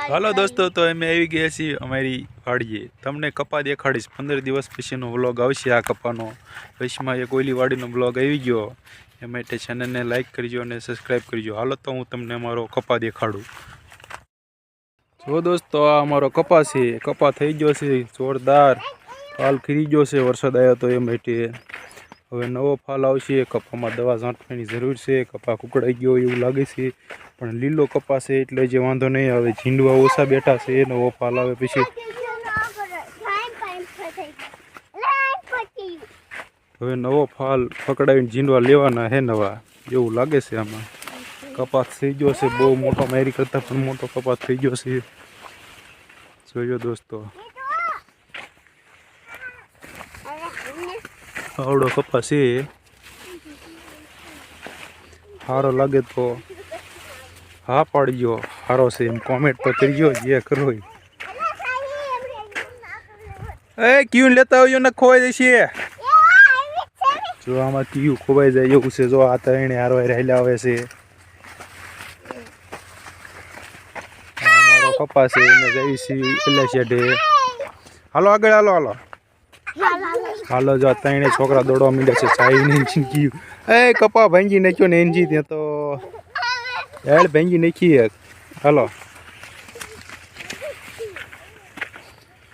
હાલો દોસ્તો, તો અમે આવી ગયા છીએ અમારી વાડીએ. તમને કપા દેખાડીશ. 15 દિવસ પછીનો વ્લોગ આવશે. આ કપાનો પછીમાં એક ઓઈલી વાડીનો વ્લોગ આવી ગયો. એ માટે ચેનલને લાઈક કરજો અને સબસ્ક્રાઈબ કરજો. હાલો તો હું તમને અમારો કપા દેખાડું. જો દોસ્તો, આ અમારો કપા છે. કપા થઈ ગયો છે જોરદાર. ફાલ ખીરી ગયો છે, વરસાદ આવ્યો તો એ માટે. હવે નવો ફાલ આવશે. કપામાં દવા છાંટવાની જરૂર છે. કપા કુકડાઈ ગયો એવું લાગે છે, પણ લીલો કપા છે એટલે જે વાંધો નહીં આવે. ઝીંડવા ઓછા બેઠા છે. નવો ફાલ આવે પછી હવે નવો ફાલ પકડાવીને ઝીંડવા લેવાના હે નવા, એવું લાગે છે. આમાં કપાસ થઈ ગયો છે બહુ મોટો, મારી કરતાં પણ મોટો કપાસ થઈ ગયો છે. જોયો દોસ્તો, આવડો કપાસ છે. સારો લાગે તો હા પાડજો, સારો છે એમ કોમેન્ટ તો કરજો. જે કરો એ ક્યું લેતા આવજો ને ખોવાઈ જશે. જો આમાં ક્યું ખોવાઈ જાય એવું છે. જો આ ત્રણે હારવા રહેલા આવે છે. અમારો કપા છે એને જઈ છીએ પેલા શેઢે. હાલો આગળ, હાલો હાલો હાલો. જો ત્રણે છોકરા દોડવા માંડ્યા છે. ચાઈ ને ચીંક્યું. એ કપા ભાંગી નાખ્યો ને એનજી ત્યાં તો યાર ભાંગી નાખી એક. હાલો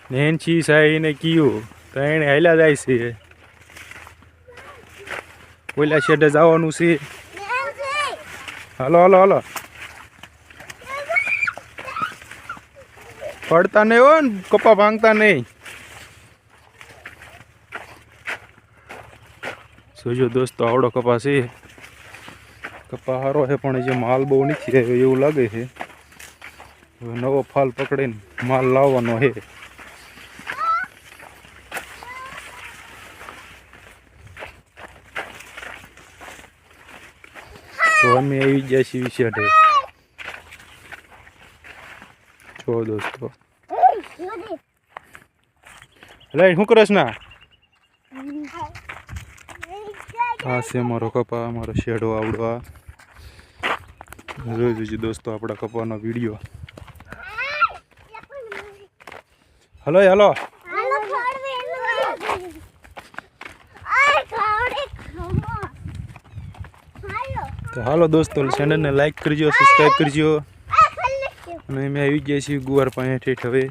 નેનછી સાઈ ને કયું ત્રણે હાલ્યા જાય છે. ઓલા શેઢે જવાનું છે. હાલો હાલો હાલો. પડતા નહીં હો ને, કપા ભાંગતા નહીં. જોજો દોસ્તો, આવડો કપા છે. કપા સારો છે પણ જે માલ બહુ નથી આવ્યો એવું લાગે છે. હવે નવો ફાલ પકડીને માલ લાવવાનો છે. તો અમે આવી ગયા છીએ શેઢે. જો દોસ્તો, લે શું કરસ ના. આ છે અમારો કપા, અમારો શેઢો આવડો. જોઈ જોજો દોસ્તો આપણા કપાનો વિડીયો. Hello hello. તો હાલો દોસ્તો, ચેનલને લાઈક કરજો, સબસ્ક્રાઈબ કરજો. અને અમે આવી ગયા છીએ ગુવાર પાસે ઠેઠ. હવે